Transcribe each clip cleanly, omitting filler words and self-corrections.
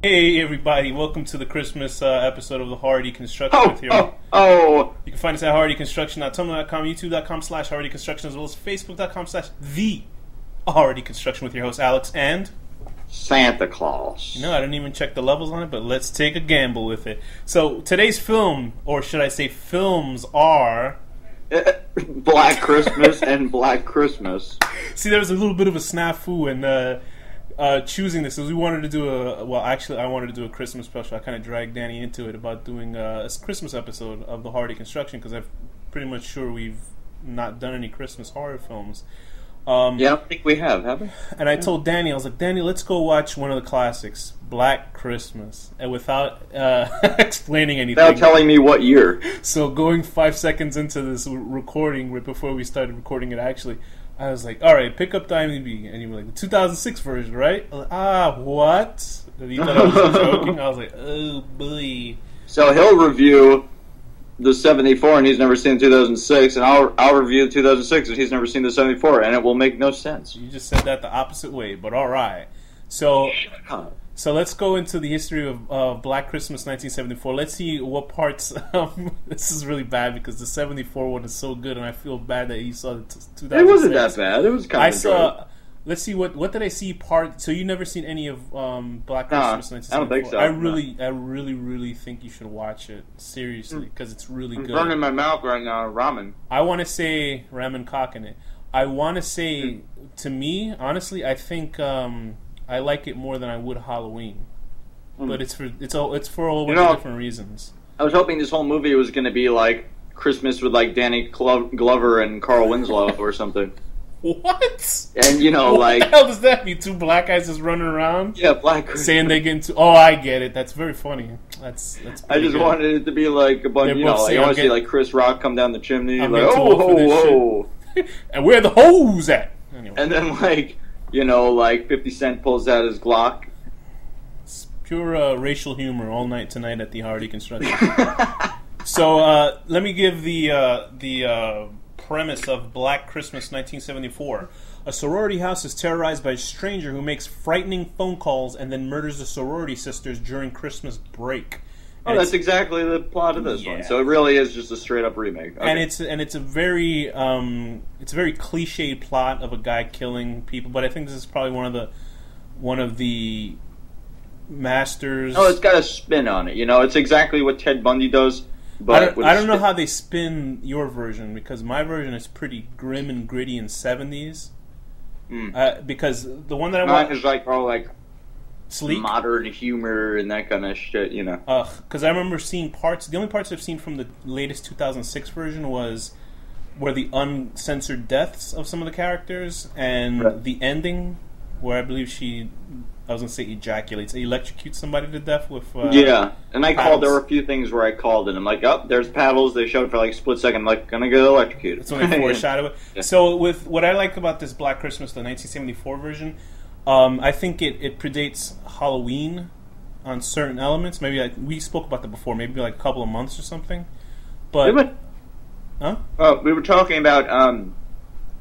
Hey everybody, welcome to the Christmas episode of the Hardy Construction with your... You can find us at hardyconstruction.tumblr.com, youtube.com/hardyconstruction, as well as facebook.com/the Hardy Construction with your host Alex and... Santa Claus. You know, I didn't even check the levels on it, but let's take a gamble with it. So, today's film, or should I say films, are... Black Christmas and Black Christmas. See, there was a little bit of a snafu in choosing this. Because we wanted to do I wanted to do a Christmas special. I kind of dragged Danny into it about doing a Christmas episode of the Hardy Construction, because I'm pretty much sure we've not done any Christmas horror films. Yeah, I don't think we have we? And I told Danny, I was like, Danny, let's go watch one of the classics, Black Christmas, and without explaining anything. Without telling me what year. So going 5 seconds into this recording, right before we started recording it actually, I was like, all right, pick up the IMDb. And you were like, the 2006 version, right? I was like, what? And you thought I was joking? I was like, oh, boy. So he'll review the 74 and he's never seen 2006, and I'll review 2006 and he's never seen the 74, and it will make no sense. You just said that the opposite way, but all right. So let's go into the history of Black Christmas 1974. Let's see what parts... this is really bad because the 74 one is so good, and I feel bad that you saw the 2006. It wasn't that bad. It was kind of enjoyable. Let's see, what did I see So you never seen any of Black Christmas 1974? I don't think so. I really think you should watch it, seriously, because it's really good. I'm burning my mouth right now, ramen. I want to say ramen cock in it. I want to say, to me, honestly, I think I like it more than I would Halloween. But it's for a whole bunch of different reasons. I was hoping this whole movie was going to be like Christmas with like Danny Glover and Carl Winslow or something. What? And what the hell does that mean? Two black guys just running around? Yeah, Black Christmas. Saying they get into... Oh, I get it. That's very funny. That's I just wanted it to be like a bunch, I want to see like Chris Rock come down the chimney, I'm like, oh, and where the hoes at? Anyway. And then like 50 Cent pulls out his Glock. It's pure racial humor all night tonight at the Hardy Construction. So let me give the premise of Black Christmas 1974. A sorority house is terrorized by a stranger who makes frightening phone calls and then murders the sorority sisters during Christmas break. And that's exactly the plot of this one. So it really is just a straight up remake. Okay. And it's a very cliched plot of a guy killing people, but I think this is probably one of the masters. Oh, it's got a spin on it. It's exactly what Ted Bundy does. But I don't know how they spin your version, because my version is pretty grim and gritty in 70s. Because the one that I watched is like sleek, modern humor and that kind of shit, Because I remember seeing parts. The only parts I've seen from the latest 2006 version were the uncensored deaths of some of the characters and the ending, where I believe I was going to say electrocutes somebody to death with and there were a few things where I called it. I'm like, oh, there's paddles. They showed for like a split second. I'm like, gonna get electrocuted. It's only foreshadow it. Yeah. So with what I like about this Black Christmas, the 1974 version, I think it predates Halloween on certain elements. Maybe we spoke about that before. Maybe like a couple of months or something. But we were talking about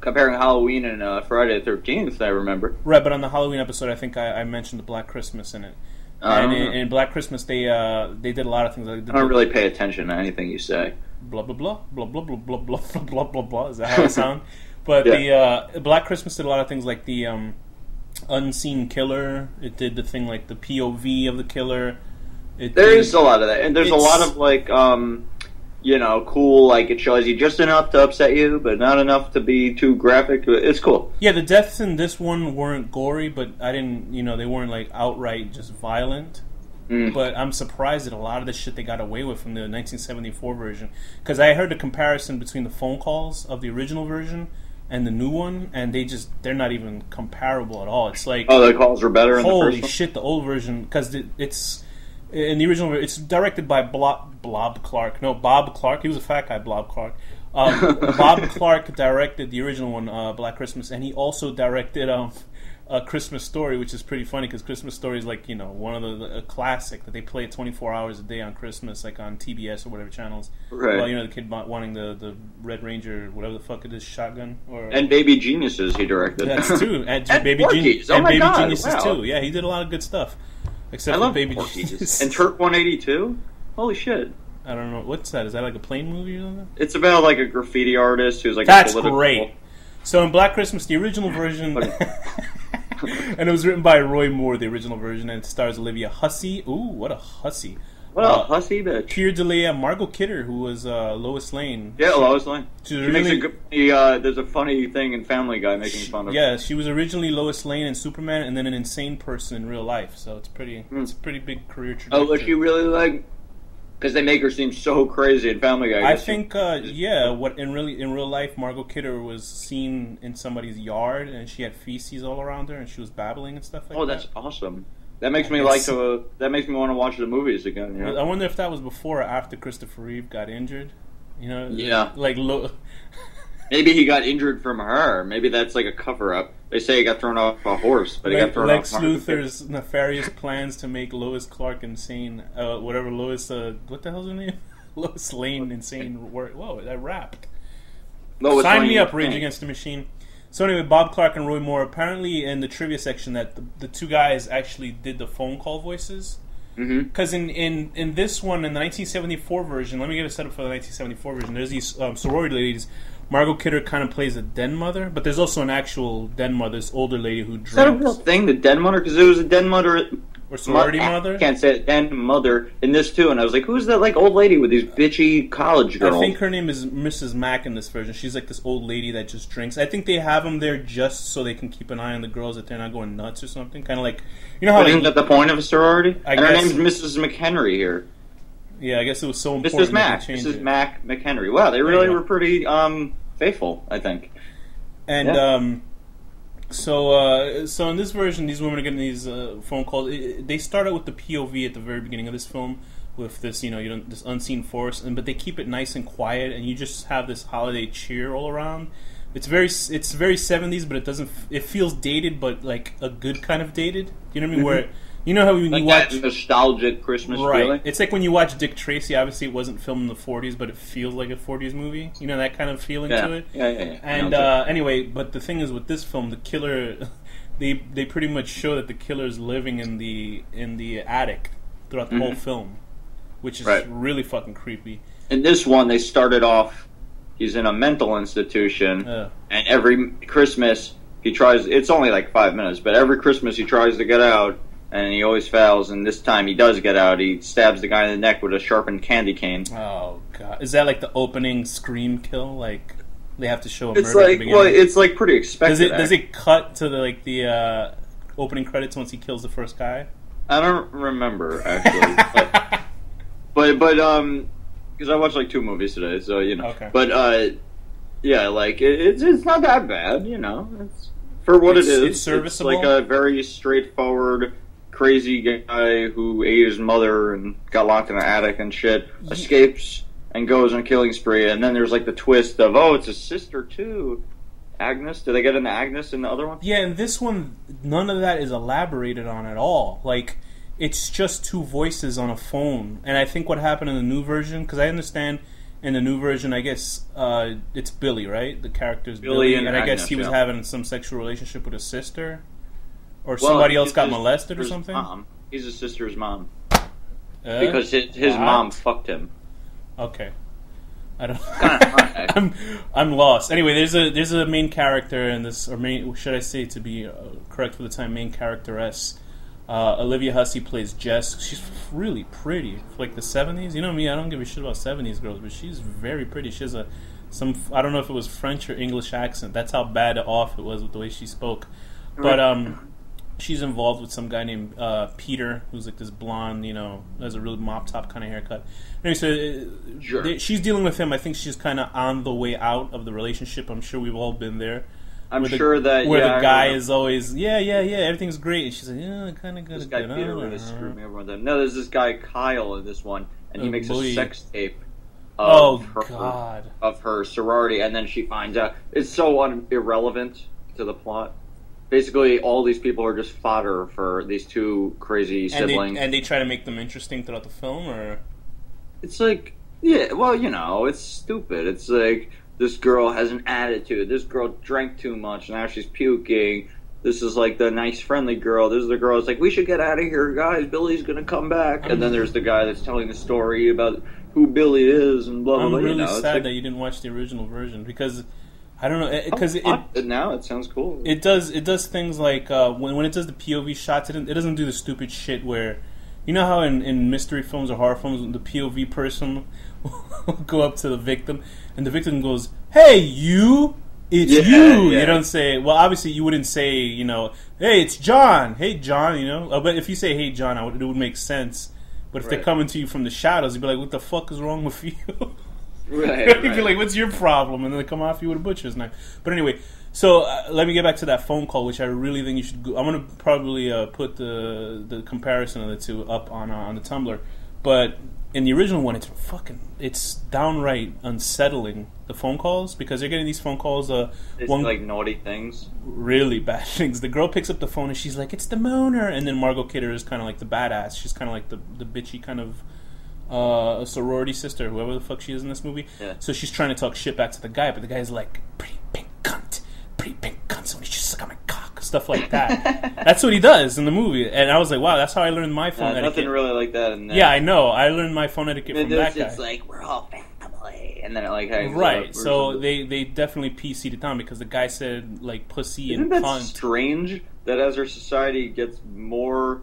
comparing Halloween and Friday the 13th, I remember. Right, but on the Halloween episode, I think I mentioned the Black Christmas in it. And in Black Christmas, they did a lot of things. I don't really pay attention to anything you say. Blah, blah, blah, blah, blah, blah, blah, blah, blah, blah, blah, blah. Is that how it sounds? But the Black Christmas did a lot of things, like the unseen killer. It did the thing like the POV of the killer. There is a lot of that. And there's a lot of like... cool, like it shows you just enough to upset you, but not enough to be too graphic. It's cool. Yeah, the deaths in this one weren't gory, but they weren't like outright just violent. But I'm surprised at a lot of the shit they got away with from the 1974 version. Because I heard a comparison between the phone calls of the original version and the new one, and they're not even comparable at all. It's like... Oh, the calls were better in the first one? Holy shit, the old version, because it's... In the original, it's directed by Bob Clark. No, Bob Clark. He was a fat guy, Bob Clark. Bob Clark directed the original one, Black Christmas, and he also directed A Christmas Story, which is pretty funny because Christmas Story is like one of a classic that they play 24 hours a day on Christmas, like on TBS or whatever channels. Right. Well, the kid wanting the Red Ranger, whatever the fuck it is, shotgun. And Baby Geniuses he directed. That's too. And Baby Geniuses. Oh my God, Geniuses too. Yeah, he did a lot of good stuff. Except I for love Baby Porky's. Jesus. And Turk 182? Holy shit. I don't know. What's that? Is that like a plane movie or something? It's about like a graffiti artist who's like That's a political... great. So in Black Christmas, the original version, and it was written by Roy Moore, the original version, and it stars Olivia Hussey. Ooh, what a hussy! What a hussy bitch. Keir Dullea, Margot Kidder, who was Lois Lane. Yeah, Lois Lane. She makes there's a funny thing in Family Guy making fun of. Yeah, she was originally Lois Lane in Superman, and then an insane person in real life. So it's it's a pretty big career trajectory. Oh, was she really like? Because they make her seem so crazy in Family Guy. I think, what in real life, Margot Kidder was seen in somebody's yard, and she had feces all around her, and she was babbling and stuff like that. Oh, that's awesome. That makes me want to watch the movies again. You know? I wonder if that was before or after Christopher Reeve got injured. You know, yeah, like maybe he got injured from her. Maybe that's like a cover up. They say he got thrown off a horse, but he got thrown Lex off. Luthor's nefarious plans to make Lois Clark insane. Whatever Lois, what the hell's her name? Lois Lane insane. Whoa, that rapped. Sign me up, Rage Against the Machine. So anyway, Bob Clark and Roy Moore, apparently in the trivia section that the two guys actually did the phone call voices. Because in this one, in the 1974 version, let me get a setup for the 1974 version, there's these sorority ladies. Margot Kidder kind of plays a den mother, but there's also an actual den mother, this older lady who drinks. Is that a real thing, the den mother? Because there was a den mother... Or sorority mother? I can't say it, den mother in this too, and I was like, who's that like old lady with these bitchy college girls? I think her name is Mrs. Mack in this version. She's like this old lady that just drinks. I think they have them there just so they can keep an eye on the girls that they're not going nuts or something. Kind of like, you know how... Isn't that the point of a sorority? And her name's Mrs. McHenry here. Yeah, I guess it was so important Mrs. Mack McHenry. Wow, they really were pretty faithful, I think. And so in this version, these women are getting these phone calls. They start out with the POV at the very beginning of this film with this, this unseen force, but they keep it nice and quiet, and you just have this holiday cheer all around. It's very 70s, but it doesn't. It feels dated, but like a good kind of dated. You know what I mean? Where you know how when you watch that nostalgic Christmas feeling? It's like when you watch Dick Tracy. Obviously, it wasn't filmed in the 40s, but it feels like a 40s movie. You know, that kind of feeling to it. Yeah. And anyway, but the thing is with this film, the killer, they pretty much show that the killer's living in the attic throughout the whole film, which is really fucking creepy. In this one, they started off. He's in a mental institution, and every Christmas he tries. It's only like 5 minutes, but every Christmas he tries to get out. And he always fails, and this time he does get out. He stabs the guy in the neck with a sharpened candy cane. Oh, God. Is that like the opening Scream kill? Like, they have to show a it's murder like, at the beginning? Well, it's like pretty expected. Does it cut to the opening credits once he kills the first guy? I don't remember, actually. but because I watched like 2 movies today, so, Okay. But, yeah, like, it's not that bad, It's, for what it is, it's serviceable. It's like a very straightforward... crazy guy who ate his mother and got locked in the attic and shit, escapes and goes on a killing spree, and then there's like the twist of, it's his sister too. Agnes? Did they get into Agnes in the other one? Yeah, in this one, none of that is elaborated on at all. Like, it's just 2 voices on a phone. And I think what happened in the new version, because I understand in the new version, I guess it's Billy, right? The character's Billy, and I guess he was having some sexual relationship with his sister. Or somebody else got molested or something? Mom. He's his sister's mom. Because his mom fucked him. Okay. I don't. I'm lost. Anyway, there's a main character in this, or should I say, to be correct for the time, main characteress. Olivia Hussey plays Jess. She's really pretty, like the 70s. You know me, I don't give a shit about 70s girls, but she's very pretty. She has I don't know if it was French or English accent. That's how bad off it was with the way she spoke. But she's involved with some guy named Peter, who's like this blonde, has a really mop top kind of haircut. Anyway, so she's dealing with him. I think she's kind of on the way out of the relationship. I'm sure we've all been there. I'm sure that the guy is always everything's great, and she's like, kind of good. This guy Peter really screwed me over with them. No, there's this guy Kyle in this one, and he makes a sex tape. Of her sorority, and then she finds out it's so irrelevant to the plot. Basically, all these people are just fodder for these 2 crazy siblings. And they try to make them interesting throughout the film, or? It's like, it's stupid. It's like, this girl has an attitude. This girl drank too much, now she's puking. this is like the nice, friendly girl. This is the girl that's like, we should get out of here, guys. Billy's going to come back. And then there's the guy that's telling the story about who Billy is and blah, blah, blah. I'm really sad that you didn't watch the original version because, I don't know, because now it sounds cool. It does things like, when it does the POV shots, it doesn't do the stupid shit where, you know how in mystery films or horror films, the POV person will go up to the victim and the victim goes, hey, you! It's you. Yeah. You don't say. Well, obviously, you wouldn't say. You know, hey, it's John. Hey, John. You know, but if you say, hey, John, it would make sense. But if they're coming to you from the shadows, you'd be like, what the fuck is wrong with you? You'd be like, what's your problem? And then they come off you with a butcher's knife. But anyway, so let me get back to that phone call, which I really think you should. I'm gonna probably put the comparison of the two up on the Tumblr, but. In the original one, it's downright unsettling, the phone calls, because they're getting these phone calls. It's like naughty things. Really bad things. The girl picks up the phone and she's like, it's the Moaner. And then Margot Kidder is kind of like the badass. She's kind of like the bitchy kind of sorority sister, whoever the fuck she is in this movie. Yeah. So she's trying to talk shit back to the guy, but the guy's like, pretty pink cunt. Somebody should suck on my cock. Stuff like that. That's what he does in the movie. And I was like, wow, that's how I learned my phone etiquette. Nothing really like that in there. Yeah, I know. I learned my phone etiquette from that guy. It's like, we're all family. And then it like hangs right. Up So they definitely PC'd it down because the guy said, like, pussy Isn't and that cunt. strange that as our society gets more...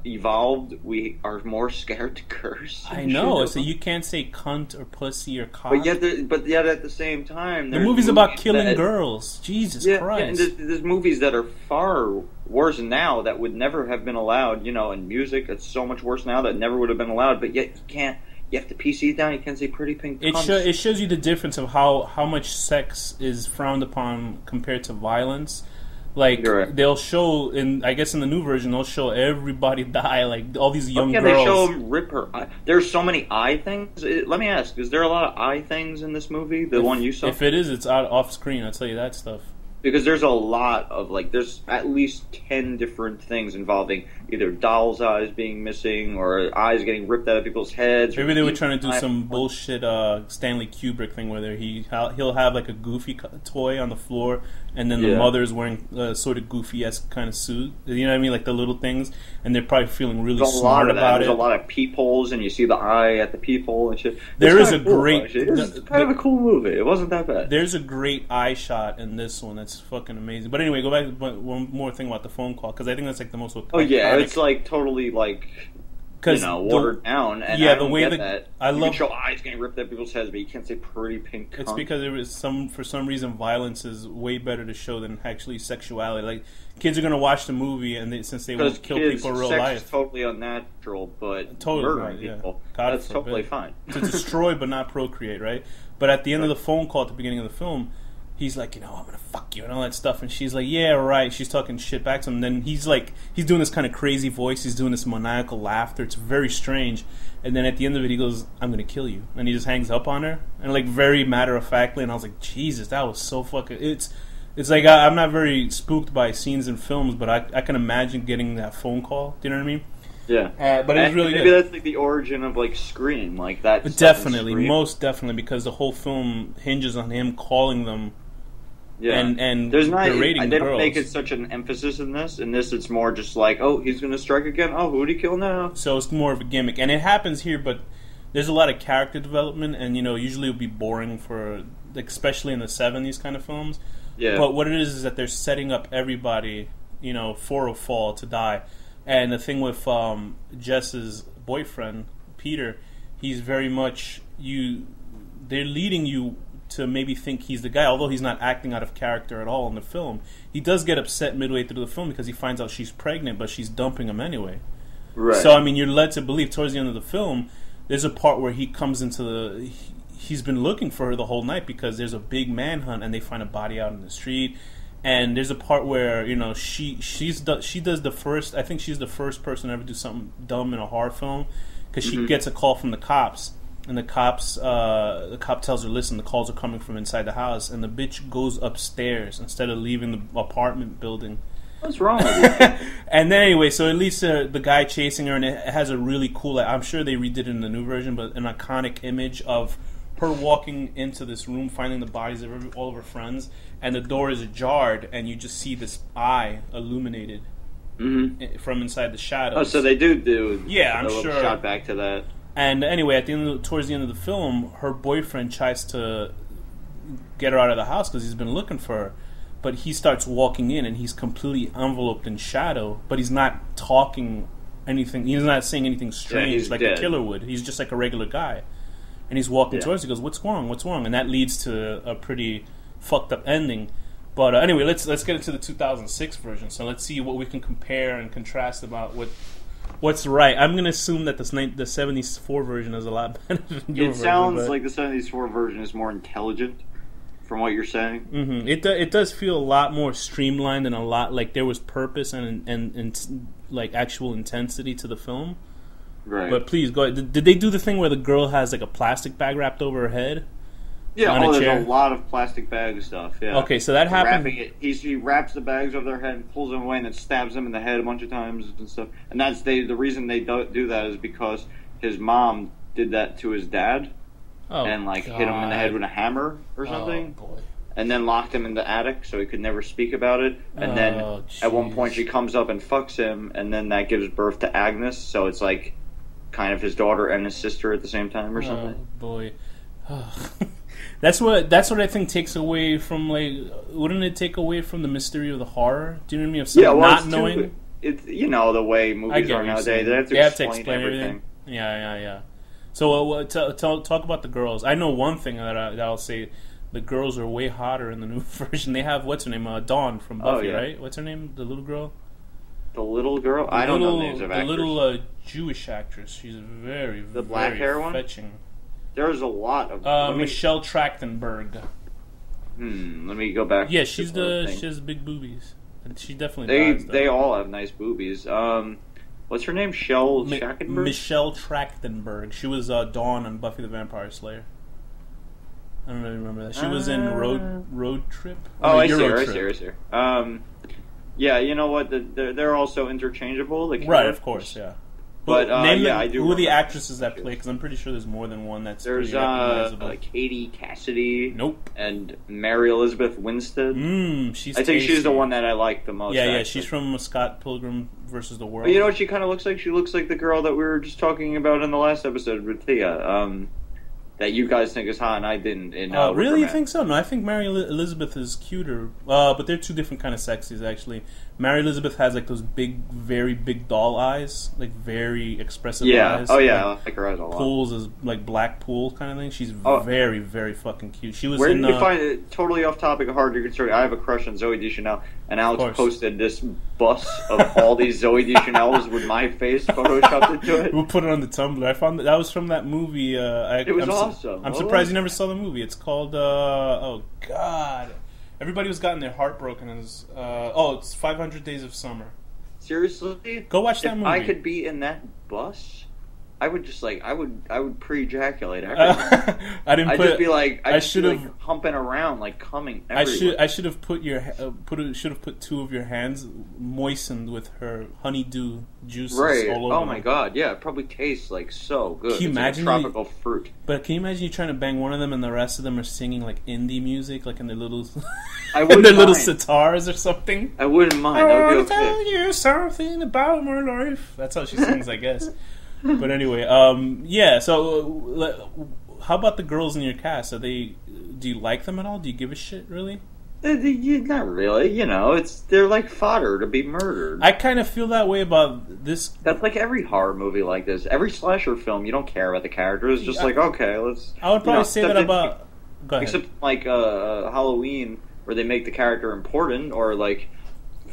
evolved, we are more scared to curse. I know, so you can't say cunt or pussy or cock. But yet at the same time... The movie's about killing girls. Jesus Christ. Yeah, and there's movies that are far worse now that would never have been allowed, in music. It's so much worse now that never would have been allowed, but yet you can't... You have to PC it down. You can't say pretty pink cunts. It shows you the difference of how much sex is frowned upon compared to violence. Like, they'll show, I guess in the new version, they'll show everybody die, like, all these young girls. They show them rip her eye. There's so many eye things. Let me ask, is there a lot of eye things in this movie? The one you saw? If it is, it's off screen, I'll tell you that stuff. Because there's a lot of, there's at least 10 different things involving either doll's eyes being missing or eyes getting ripped out of people's heads. Maybe they were trying to do some bullshit Stanley Kubrick thing where he'll have, like, a goofy toy on the floor, and then the mother's wearing a sort of goofy-esque kind of suit. You know what I mean? Like, the little things. And they're probably feeling really smart about it. There's a lot of peepholes, and you see the eye at the peephole and shit. It's kind of a cool movie. It wasn't that bad. There's a great eye shot in this one that's fucking amazing. But anyway, go back to one more thing about the phone call, because I think that's, like, the most iconic. Oh, yeah, it's, like, totally, like... watered down. And yeah, the way that I you love can show eyes getting ripped out of people's heads, but you can't say pretty pink cunt. It's because there was for some reason, violence is way better to show than actually sexuality. Like, kids are gonna watch the movie, and since they won't kill people in real sex life, is totally unnatural. But murdering people, God that's forbid. Totally fine. To destroy but not procreate, right? But at the end of the phone call at the beginning of the film, he's like, I'm gonna fuck you and all that stuff, and she's like, yeah, right. She's talking shit back to him. And then he's doing this kind of crazy voice. He's doing this maniacal laughter. It's very strange. And then at the end of it, he goes, I'm gonna kill you, and he just hangs up on her, and like very matter of factly. And I was like, Jesus, that was so fucking. It's like I'm not very spooked by scenes in films, but I can imagine getting that phone call. Do you know what I mean? Yeah, but it's really maybe good. that's like the origin of like Scream, like that. Definitely, most definitely, because the whole film hinges on him calling them. Yeah, and there's not. berating They girls. don't make it such an emphasis in this. In this, it's more just like, oh, he's gonna strike again. Oh, who would he kill now? So it's more of a gimmick, and it happens here, but there's a lot of character development, and usually it'll be boring for, especially in the '70s kind of films. Yeah. But what it is that they're setting up everybody, for a fall to die, and the thing with Jess's boyfriend Peter, he's very much they're leading you to maybe think he's the guy, although he's not acting out of character at all in the film. He does get upset midway through the film because he finds out she's pregnant, but she's dumping him anyway. Right. So, you're led to believe towards the end of the film, there's a part where he comes into he's been looking for her the whole night because there's a big manhunt and they find a body out in the street. And there's a part where, she does the first, I think she's the first person to ever do something dumb in a horror film, because she gets a call from the cops. And the cop tells her, listen, the calls are coming from inside the house. And the bitch goes upstairs instead of leaving the apartment building. What's wrong with you? And then anyway, so at least the guy chasing her, and it has a really cool, I'm sure they redid it in the new version, but an iconic image of her walking into this room, finding the bodies of all of her friends, and the door is ajar, and you just see this eye illuminated from inside the shadows. Oh, so they do. Yeah, I'm sure. Shot back to that. And anyway, towards the end of the film, her boyfriend tries to get her out of the house because he's been looking for her. But he starts walking in, and he's completely enveloped in shadow. But he's not talking anything. He's not saying anything strange like a killer would. He's just like a regular guy. And he's walking towards her. He goes, "What's wrong? What's wrong?" And that leads to a pretty fucked up ending. But anyway, let's get into the 2006 version. So let's see what we can compare and contrast about what's right. I'm going to assume that the 74 version is a lot better than your version. It sounds like the 74 version is more intelligent, from what you're saying. Mm-hmm. It does feel a lot more streamlined and a lot like there was purpose and like actual intensity to the film. Right. But please go ahead. Did they do the thing where the girl has like a plastic bag wrapped over her head? Yeah, there's a lot of plastic bag stuff. Yeah. Okay, so that happened. He wraps the bags over their head and pulls them away, and then stabs them in the head a bunch of times and stuff. And that's the reason they do that is because his mom did that to his dad, and hit him in the head with a hammer or something. Oh, boy. And then locked him in the attic so he could never speak about it. And then at one point she comes up and fucks him, and then that gives birth to Agnes. So it's like kind of his daughter and his sister at the same time or something. Oh boy. That's what I think takes away from, like, wouldn't it take away from the mystery of the horror? Do you know what I mean? Of someone not knowing. It's the way movies are nowadays. They have to explain everything. Yeah. So talk about the girls. I know one thing that I'll say: the girls are way hotter in the new version. They have what's her name, Dawn from Buffy, right? What's her name? The little girl. The little girl. I don't know names of actors. The little Jewish actress. She's very the black hair one. Fetching. There's a lot of Michelle Trachtenberg. Let me go back. Yeah, she has big boobies. And she definitely they all have nice boobies. What's her name? Trachtenberg? Michelle Trachtenberg. She was Dawn on Buffy the Vampire Slayer. I don't really remember that. She was in Road Trip. Oh, I see her. Yeah, you know what? They're also interchangeable. Right, of course, yeah. But I do. Who are the actresses that play? Because I'm pretty sure there's more than one that's pretty recognizable. Katie Cassidy. Nope. And Mary Elizabeth Winstead. She's. I think she's the one that I like the most. Yeah. She's from Scott Pilgrim versus the World. But you know what she kind of looks like? She looks like the girl that we were just talking about in the last episode with Thea. That you guys think is hot and I didn't. Really? You think so? No, I think Mary Elizabeth is cuter. But they're two different kind of sexies, actually. Mary Elizabeth has like those big, very big doll eyes, like very expressive eyes. Oh yeah, I like her eyes a lot. Pools is like black pool kind of thing. She's very, very fucking cute. She was. Where did you find it? Totally off topic, hard to consider. I have a crush on Zooey Deschanel, and Alex posted this bus of all these Zooey Deschanels with my face photoshopped into it. We'll put it on the Tumblr. I found that was from that movie. It was awesome. I'm surprised you never saw the movie. It's called. Oh God. Everybody was gotten their heart broken. It's 500 Days of Summer. Seriously? Go watch that movie. If I could be in that bus, I would just I would pre-ejaculate. I'd just be humping around, like coming everywhere. I should have put two of your hands moistened with her honeydew juices all over. Oh my god, yeah, it probably tastes like so good. Can you imagine like a tropical fruit? But can you imagine you trying to bang one of them and the rest of them are singing like indie music, like in their little little sitars or something? I wouldn't mind. I want to tell you something about my life. That's how she sings, I guess. But anyway, so how about the girls in your cast? Do you like them at all? Do you give a shit, really? Not really. They're like fodder to be murdered. I kind of feel that way about this. That's like every horror movie like this. Every slasher film, you don't care about the characters. Just okay, let's... I would probably say that about... Go ahead. Except like Halloween, where they make the character important, or like...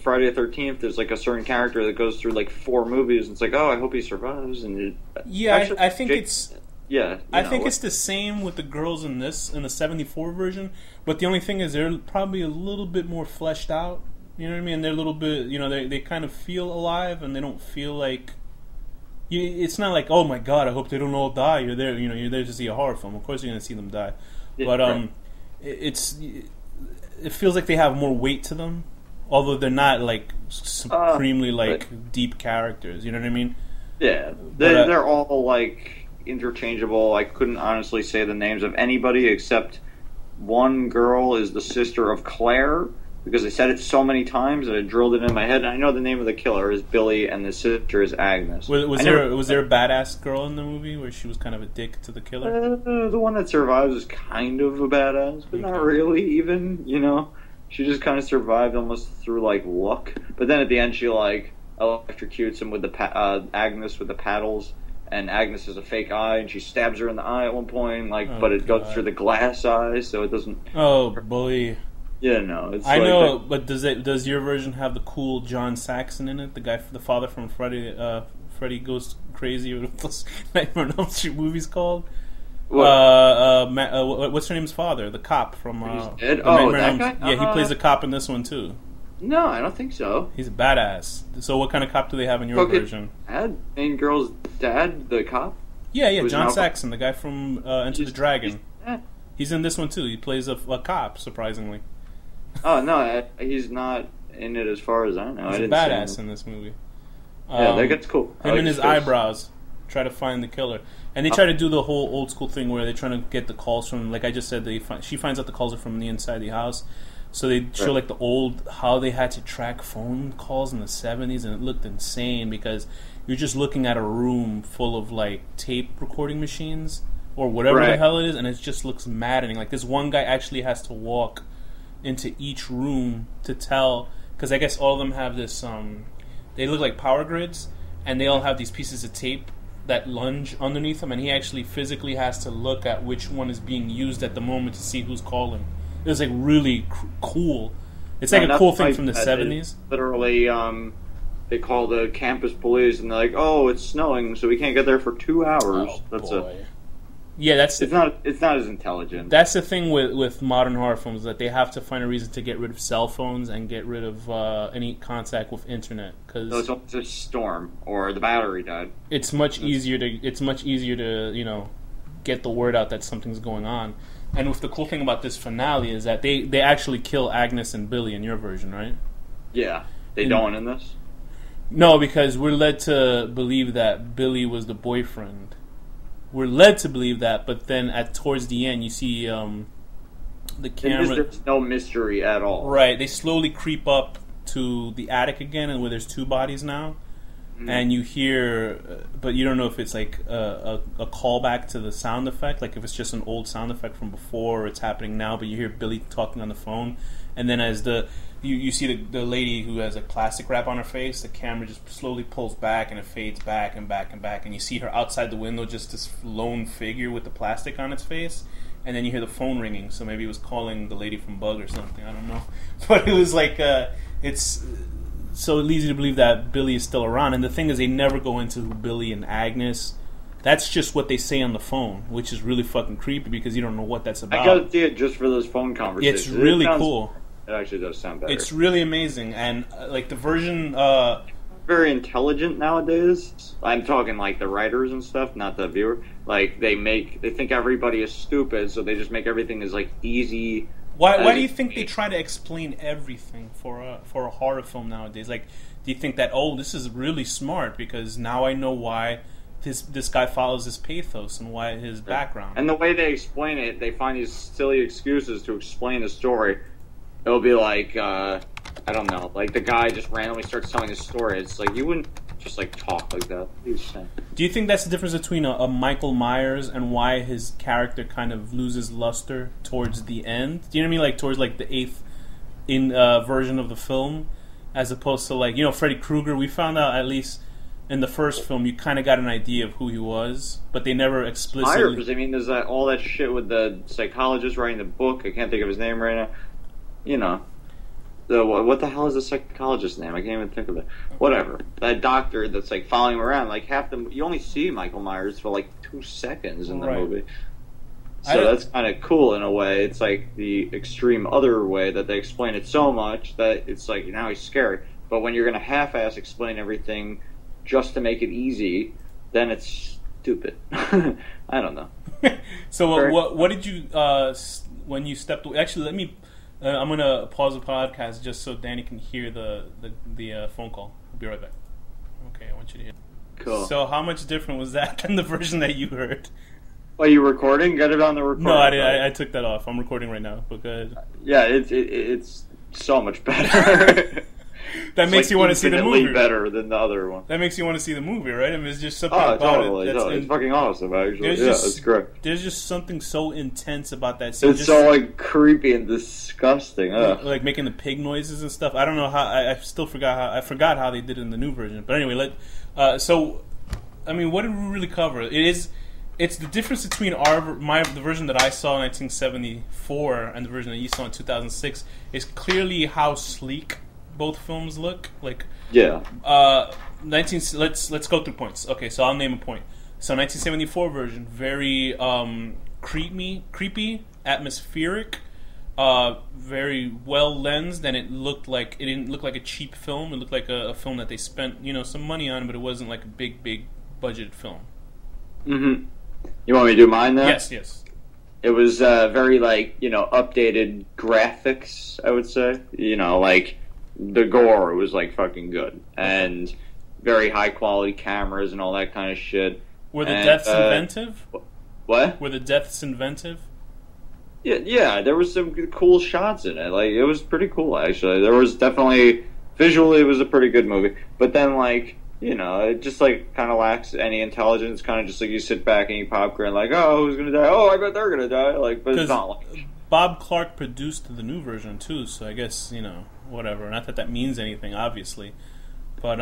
Friday the 13th, there's like a certain character that goes through like 4 movies, and it's like, I hope he survives. And I think it's the same with the girls in the 74 version, but the only thing is they're probably a little bit more fleshed out. You know what I mean? They're a little bit, they kind of feel alive, and they don't feel like. It's not like, oh my god, I hope they don't all die. You're there, you're there to see a horror film. Of course, you're going to see them die, but it feels like they have more weight to them. Although they're not like supremely deep characters, you know what I mean? Yeah, they're all like interchangeable. I couldn't honestly say the names of anybody except one girl is the sister of Claire, because they said it so many times that it drilled it in my head. And I know the name of the killer is Billy, and the sister is Agnes. Was there a badass girl in the movie where she was kind of a dick to the killer? The one that survives is kind of a badass, but not really. Even she just kind of survived almost through like luck. But then at the end, she like electrocutes him with the Agnes with the paddles. And Agnes is a fake eye, and she stabs her in the eye at one point. But it goes through the glass eye, so it doesn't. Oh boy. Yeah, no. It's know, but does your version have the cool John Saxon in it? The father from Freddy Goes Crazy, or what those Nightmare on Elm Street movies called? What's her name's father? The cop from. That guy? Yeah, he plays a cop in this one too. No, I don't think so. He's a badass. So what kind of cop do they have in your version? Main girl's dad, the cop? Yeah, John Saxon, the guy from Enter the Dragon. He's in this one too. He plays a cop, surprisingly. Oh, no, he's not in it as far as I know. He's a badass in this movie. Yeah, that gets cool. Him and his eyebrows try to find the killer. And they try to do the whole old school thing where they're trying to get the calls from, like I just said, she finds out the calls are from the inside the house. So they show like the old, how they had to track phone calls in the 70s, and it looked insane because you're just looking at a room full of like tape recording machines or whatever the hell it is, and it just looks maddening. Like this one guy actually has to walk into each room to tell, because I guess all of them have this, they look like power grids, and they all have these pieces of tape that lunge underneath them, and he actually physically has to look at which one is being used at the moment to see who's calling. It was like really cool. It's like a cool thing from the 70s. Literally, they call the campus police and they're like, "Oh, it's snowing, so we can't get there for 2 hours." It's not as intelligent. That's the thing with modern horror films, that they have to find a reason to get rid of cell phones and get rid of any contact with internet, because it's a storm or the battery died. It's much easier to get the word out that something's going on. And with the cool thing about this finale is that they actually kill Agnes and Billy in your version, right? Yeah. They don't in this? No, because we're led to believe that Billy was the boyfriend. We're led to believe that, but then towards the end, you see the camera. There's no mystery at all. Right. They slowly creep up to the attic again, and where there's two bodies now. And you hear, but you don't know if it's like a callback to the sound effect, like if it's just an old sound effect from before or it's happening now, but you hear Billy talking on the phone, and then as you see the lady who has a plastic wrap on her face, the camera just slowly pulls back and it fades back and back and back, and you see her outside the window, just this lone figure with the plastic on its face, and then you hear the phone ringing, so maybe it was calling the lady from Bug or something, I don't know. But it was like, it's... So it leads you to believe that Billy is still around. And the thing is, they never go into who Billy and Agnes. That's just what they say on the phone, which is really fucking creepy because you don't know what that's about. I gotta see it just for those phone conversations. It's really cool. It actually does sound better. It's really amazing. And like the version... very intelligent nowadays. I'm talking like the writers and stuff, not the viewer. Like they think everybody is stupid, so they just make everything as like easy... Why do you think they try to explain everything for a horror film nowadays? Like, do you think that, this is really smart because now I know why this guy follows his pathos and why his background? And the way they explain it, they find these silly excuses to explain the story. It'll be like, I don't know, like the guy just randomly starts telling his story. It's like, you wouldn't just like talk like that. Do you think that's the difference between a Michael Myers and why his character kind of loses luster towards the end? Do you know what I mean? Like towards like the 8th version of the film, as opposed to like, Freddy Krueger. We found out, at least in the first film, you kind of got an idea of who he was, but they never explicitly... Myers, I mean, there's all that shit with the psychologist writing the book. I can't think of his name right now. What the hell is the psychologist's name? I can't even think of it. Whatever. That doctor that's like following him around. Like half them, you only see Michael Myers for like 2 seconds in the movie. So that's kind of cool in a way. It's like the extreme other way that they explain it so much that it's like now he's scary. But when you're going to half-ass explain everything just to make it easy, then it's stupid. I don't know. So what did you when you stepped away? Actually, let me. I'm gonna pause the podcast just so Danny can hear the phone call. I'll be right back. Okay, I want you to hear. Cool. So how much different was that than the version that you heard? Are you recording? Get it on the recording. No, I took that off. I'm recording right now. But go ahead. Yeah, it's so much better. That makes you want to see the movie. Better than the other one. That makes you want to see the movie, right? I mean, it's just something about it. It's fucking awesome, actually. It's great. There's just something so intense about that scene. It's so like creepy and disgusting. Like making the pig noises and stuff. I don't know how. I still forgot how they did it in the new version. But anyway, so I mean, what did we really cover? It's the difference between the version that I saw in 1974 and the version that you saw in 2006 is clearly how sleek both films look. Like, yeah. Let's go through points. Okay, so I'll name a point. So 1974 version, very creepy, atmospheric, very well lensed, and it didn't look like a cheap film. It looked like a film that they spent some money on, but it wasn't like a big budgeted film. Mm-hmm. You want me to do mine then? Yes. It was very updated graphics, I would say. Like the gore was like fucking good, and very high quality cameras and all that kind of shit. Were the deaths inventive? What? Were the deaths inventive? Yeah, there was some cool shots in it. Like, it was pretty cool, actually. There was definitely visually, it was a pretty good movie. But then, it just kind of lacks any intelligence. Kind of just like you sit back and eat popcorn, like, oh, who's gonna die? Oh, I bet they're gonna die. But it's not like Bob Clark produced the new version too, so I guess whatever. Not that means anything, obviously, but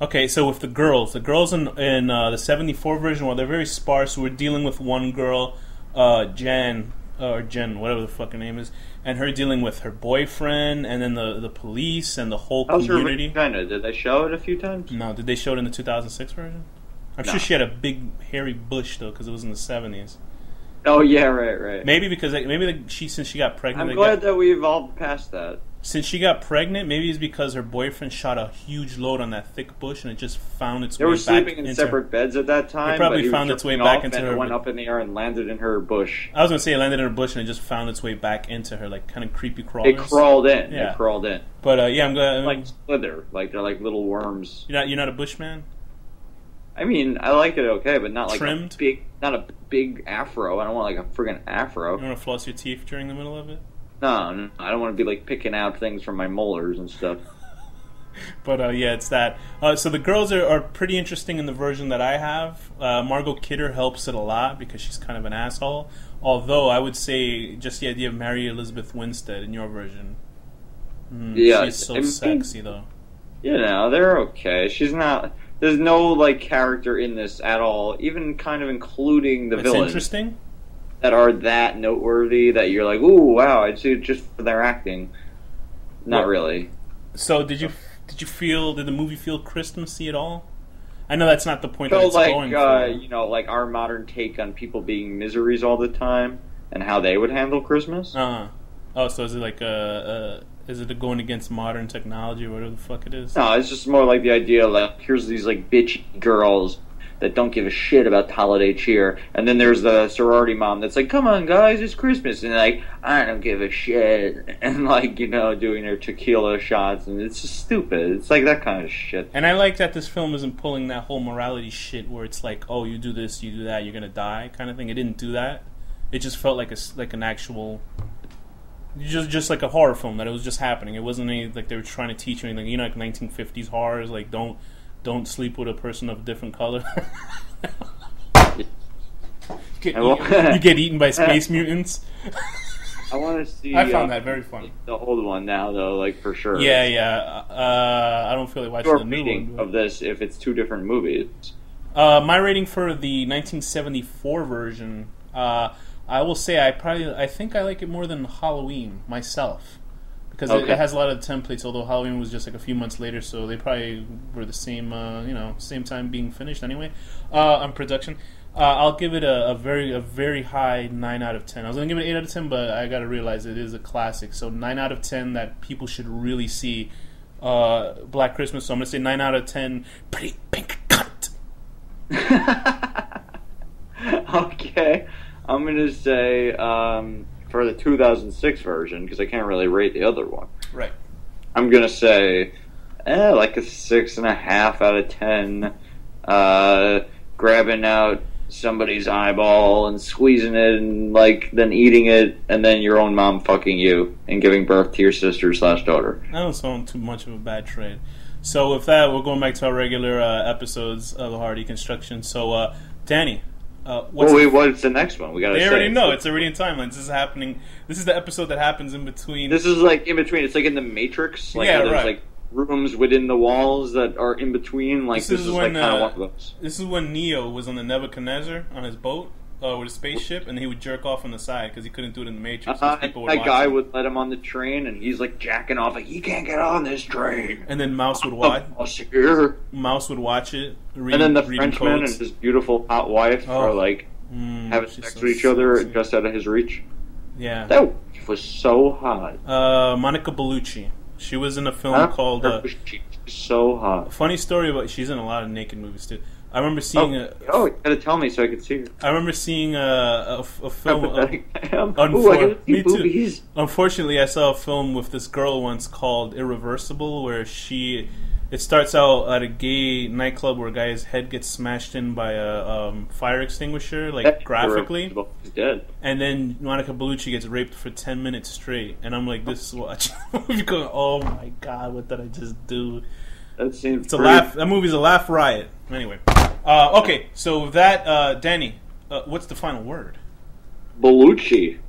okay. So with the girls in the '74 version, well, they're very sparse. We're dealing with one girl, Jen, whatever the fuck her name is, and her dealing with her boyfriend, and then the police and the whole community. Did they show it a few times? No, did they show it in the 2006 version? I'm sure she had a big hairy bush though, because it was in the '70s. Oh yeah, right. Maybe because since she got pregnant. I'm glad that we evolved past that. Since she got pregnant, maybe it's because her boyfriend shot a huge load on that thick bush, and it just found its way back. They were sleeping in separate beds at that time. It probably found its way back into her. It went up in the air and landed in her bush. I was gonna say it landed in her bush, and it just found its way back into her, like kind of creepy crawlers. It crawled in. Yeah. It crawled in. But yeah, I'm glad. Like slither, like they're like little worms. You're not a bushman. I mean, I like it okay, but not like trimmed. Not a big afro. I don't want like a friggin' afro. You want to floss your teeth during the middle of it? No, I don't want to be like picking out things from my molars and stuff. But yeah, it's that. So the girls are pretty interesting in the version that I have. Margot Kidder helps it a lot because she's kind of an asshole. Although I would say just the idea of Mary Elizabeth Winstead in your version. She's so sexy though. They're okay. She's not. There's no character in this at all, even kind of including the villains. Interesting. That are that noteworthy that you're like, ooh, wow, I'd see it just for their acting. Not really. So did the movie feel Christmassy at all? I know that's not the point that it's going for. Like our modern take on people being miseries all the time and how they would handle Christmas. Oh, so is it like is it going against modern technology or whatever the fuck it is? No, it's just more like the idea here's these bitchy girls that don't give a shit about holiday cheer, and then there's the sorority mom that's like, come on guys, it's Christmas, and I don't give a shit, and doing their tequila shots, and it's just stupid. It's like that kind of shit. And I like that this film isn't pulling that whole morality shit where it's like, oh, you do this, you do that, you're gonna die kind of thing. It didn't do that. It just felt like an actual, just like a horror film, that it was just happening. It wasn't any they were trying to teach you anything. Like 1950s horrors, like don't sleep with a person of a different color. You get eaten by space mutants. I want to see. I found that very funny. The old one now, though, for sure. Yeah. I don't feel like watching the new one. Of this, if it's two different movies. My rating for the 1974 version, I will say I think I like it more than Halloween myself. Because it has a lot of templates, although Halloween was just a few months later, so they probably were the same, same time being finished anyway on production. I'll give it a very high 9 out of 10. I was going to give it 8 out of 10, but I got to realize it is a classic. So 9 out of 10 that people should really see Black Christmas. So I'm going to say 9 out of 10 pretty pink cunt. Okay. I'm going to say... for the 2006 version, because I can't really rate the other one. Right. I'm going to say, like a 6.5 out of 10. grabbing out somebody's eyeball and squeezing it and then eating it, and then your own mom fucking you and giving birth to your sister/daughter. That don't sound too much of a bad trade. So with that, we're going back to our regular episodes of the Hard Deconstruction. So Danny, what's the next one? We got. They already know. It's already in timelines. This is happening. This is the episode that happens in between. This is in between. It's like in the Matrix. There's rooms within the walls that are in between. This is when, kind of one of those. This is when Neo was on the Nebuchadnezzar on his boat with a spaceship, and he would jerk off on the side because he couldn't do it in the Matrix. That guy would let him on the train, and he's jacking off he can't get on this train. And then Mouse would watch. Mouse would watch it. And then the Frenchman and his beautiful hot wife are having sex with each other just out of his reach. Yeah, that was so hot. Monica Bellucci. She was in a film called. She's so hot. Funny story about she's in a lot of naked movies too. I remember seeing you gotta tell me so I could see her. I remember seeing a film. Me too. Unfortunately, I saw a film with this girl once called Irreversible, where it starts out at a gay nightclub where a guy's head gets smashed in by a fire extinguisher, graphically. He's dead. And then Monica Bellucci gets raped for 10 minutes straight, and I'm like, this is watching. You're going, oh my god, what did I just do? That seems. It's a laugh. That movie's a laugh riot. Anyway, okay. So with that, Danny, what's the final word? Bellucci.